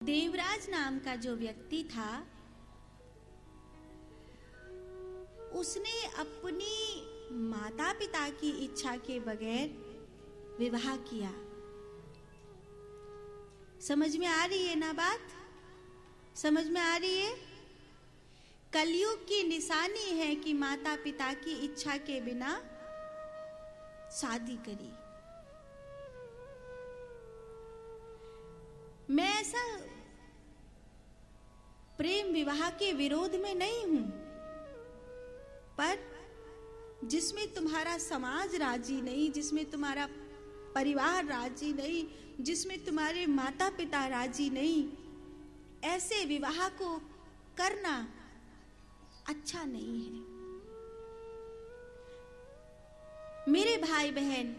देवराज नाम का जो व्यक्ति था, उसने अपनी माता पिता की इच्छा के बगैर विवाह किया। समझ में आ रही है ना बात? समझ में आ रही है? कलयुग की निशानी है कि माता पिता की इच्छा के बिना शादी करी। मैं ऐसा प्रेम विवाह के विरोध में नहीं हूं, पर जिसमें तुम्हारा समाज राजी नहीं, जिसमें तुम्हारा परिवार राजी नहीं, जिसमें तुम्हारे माता पिता राजी नहीं, ऐसे विवाह को करना अच्छा नहीं है। मेरे भाई बहन,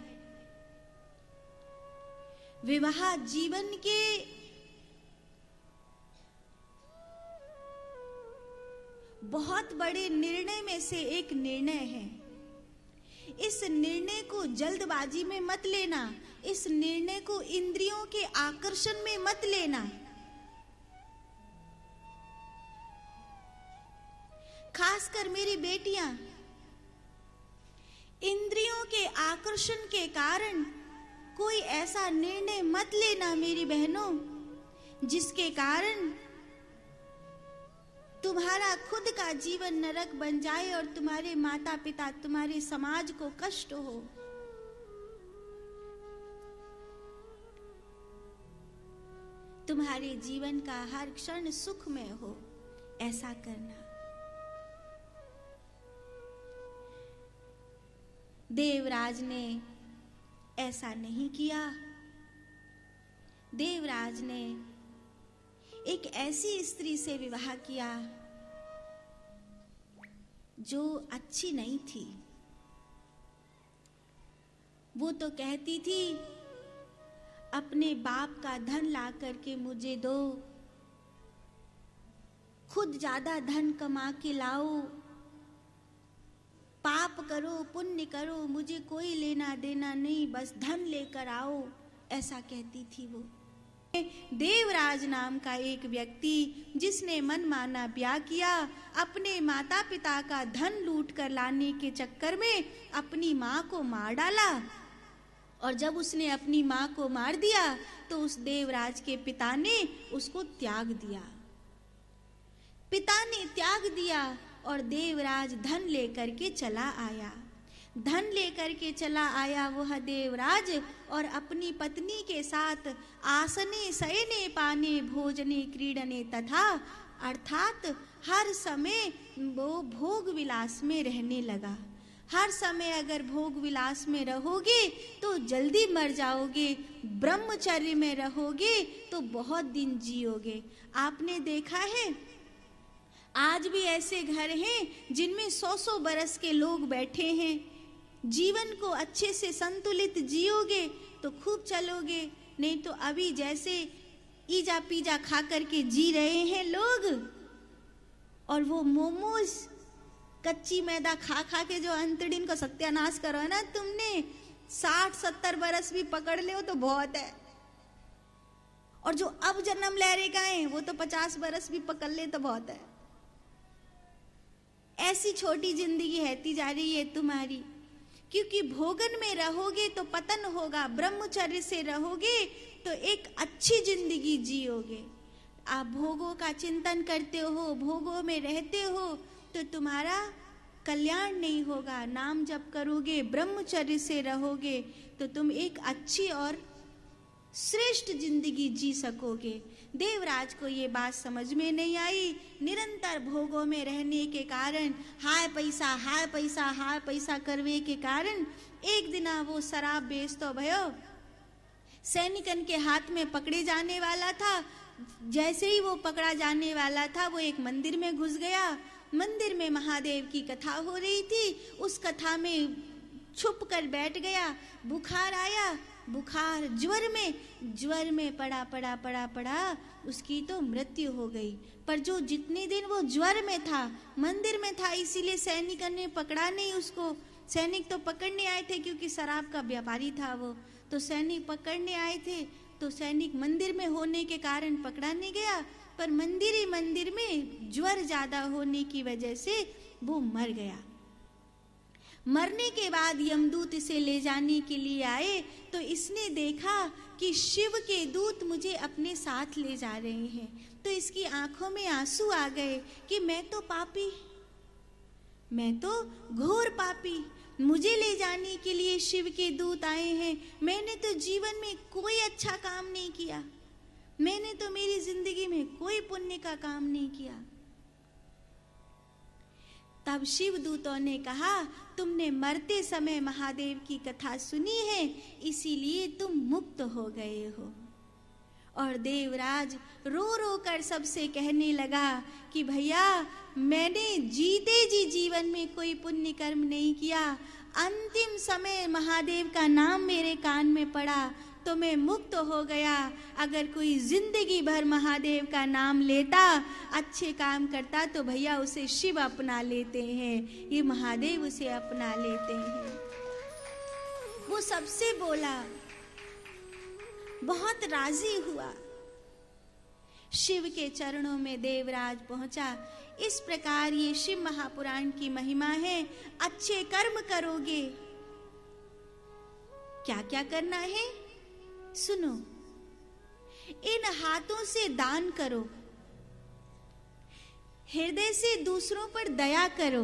विवाह जीवन के बहुत बड़े निर्णय में से एक निर्णय है। इस निर्णय को जल्दबाजी में मत लेना, इस निर्णय को इंद्रियों के आकर्षण में मत लेना। खासकर मेरी बेटियां, इंद्रियों के आकर्षण के कारण कोई ऐसा निर्णय मत लेना मेरी बहनों, जिसके कारण तुम्हारा खुद का जीवन नरक बन जाए और तुम्हारे माता पिता, तुम्हारे समाज को कष्ट हो। तुम्हारे जीवन का हर क्षण सुखमय हो, ऐसा करना। देवराज ने ऐसा नहीं किया। देवराज ने एक ऐसी स्त्री से विवाह किया जो अच्छी नहीं थी। वो तो कहती थी, अपने बाप का धन ला करके मुझे दो, खुद ज्यादा धन कमा के लाओ, पाप करो पुण्य करो, मुझे कोई लेना देना नहीं, बस धन लेकर आओ, ऐसा कहती थी वो। देवराज नाम का एक व्यक्ति, जिसने मनमाना ब्याह किया, अपने माता पिता का धन लूट कर लाने के चक्कर में अपनी माँ को मार डाला। और जब उसने अपनी माँ को मार दिया तो उस देवराज के पिता ने उसको त्याग दिया। पिता ने त्याग दिया और देवराज धन लेकर के चला आया। धन लेकर के चला आया वह देवराज और अपनी पत्नी के साथ आसने शयने पाने भोजने क्रीडने तथा अर्थात हर समय वो भोग विलास में रहने लगा। हर समय अगर भोग विलास में रहोगे तो जल्दी मर जाओगे, ब्रह्मचर्य में रहोगे तो बहुत दिन जियोगे। आपने देखा है, आज भी ऐसे घर हैं जिनमें 100-100 बरस के लोग बैठे हैं। जीवन को अच्छे से संतुलित जियोगे तो खूब चलोगे, नहीं तो अभी जैसे ईजा पीजा खा करके जी रहे हैं लोग, और वो मोमोज कच्ची मैदा खा खा के जो अंतड़िन को सत्यानाश करो ना तुमने, 60-70 बरस भी पकड़ ले तो बहुत है। और जो अब जन्म ले रहे गए वो तो 50 बरस भी पकड़ ले तो बहुत है। ऐसी छोटी जिंदगी रहती जा रही है तुम्हारी, क्योंकि भोगन में रहोगे तो पतन होगा, ब्रह्मचर्य से रहोगे तो एक अच्छी जिंदगी जियोगे। आप भोगों का चिंतन करते हो, भोगों में रहते हो तो तुम्हारा कल्याण नहीं होगा। नाम जप करोगे, ब्रह्मचर्य से रहोगे तो तुम एक अच्छी और श्रेष्ठ जिंदगी जी सकोगे। देवराज को ये बात समझ में नहीं आई। निरंतर भोगों में रहने के कारण, हाय पैसा हाय पैसा हाय पैसा करवे के कारण एक दिन वो शराब बेचतो भयो, सैनिकन के हाथ में पकड़े जाने वाला था। जैसे ही वो पकड़ा जाने वाला था, वो एक मंदिर में घुस गया। मंदिर में महादेव की कथा हो रही थी, उस कथा में छुप कर बैठ गया। बुखार आया, बुखार ज्वर में पड़ा, उसकी तो मृत्यु हो गई। पर जो जितने दिन वो ज्वर में था, मंदिर में था, इसीलिए सैनिकों ने पकड़ा नहीं उसको। सैनिक तो पकड़ने आए थे क्योंकि शराब का व्यापारी था वो, तो सैनिक पकड़ने आए थे। तो सैनिक मंदिर में होने के कारण पकड़ा नहीं गया, पर मंदिर ही मंदिर में ज्वर ज्यादा होने की वजह से वो मर गया। मरने के बाद यमदूत इसे ले जाने के लिए आए तो इसने देखा कि शिव के दूत मुझे अपने साथ ले जा रहे हैं, तो इसकी आंखों में आंसू आ गए कि मैं तो पापी, मैं तो घोर पापी, मुझे ले जाने के लिए शिव के दूत आए हैं। मैंने तो जीवन में कोई अच्छा काम नहीं किया, मैंने तो मेरी जिंदगी में कोई पुण्य का काम नहीं किया। तब शिव दूतों ने कहा, तुमने मरते समय महादेव की कथा सुनी है, इसीलिए तुम मुक्त हो गए हो। और देवराज रो रो कर सबसे कहने लगा कि भैया, मैंने जीते जी जीवन में कोई पुण्य कर्म नहीं किया, अंतिम समय महादेव का नाम मेरे कान में पड़ा तो मैं मुक्त हो गया। अगर कोई जिंदगी भर महादेव का नाम लेता, अच्छे काम करता, तो भैया उसे शिव अपना लेते हैं, ये महादेव उसे अपना लेते हैं। वो सबसे बोला, बहुत राजी हुआ। शिव के चरणों में देवराज पहुंचा। इस प्रकार ये शिव महापुराण की महिमा है। अच्छे कर्म करोगे, क्या क्या करना है सुनो। इन हाथों से दान करो, हृदय से दूसरों पर दया करो।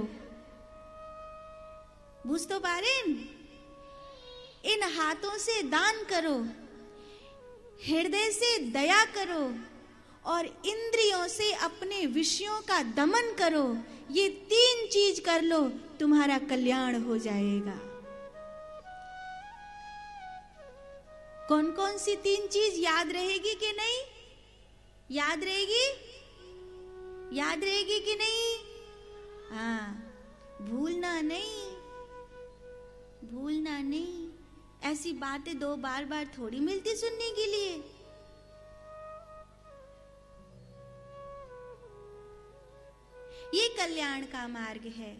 बुझ तो पा रहे? इन हाथों से दान करो, हृदय से दया करो और इंद्रियों से अपने विषयों का दमन करो। ये 3 चीज कर लो, तुम्हारा कल्याण हो जाएगा। कौन कौन सी 3 चीज याद रहेगी कि नहीं? याद रहेगी? याद रहेगी कि नहीं? हाँ, भूलना नहीं, भूलना नहीं। ऐसी बातें 2 बार थोड़ी मिलती सुनने के लिए। ये कल्याण का मार्ग है।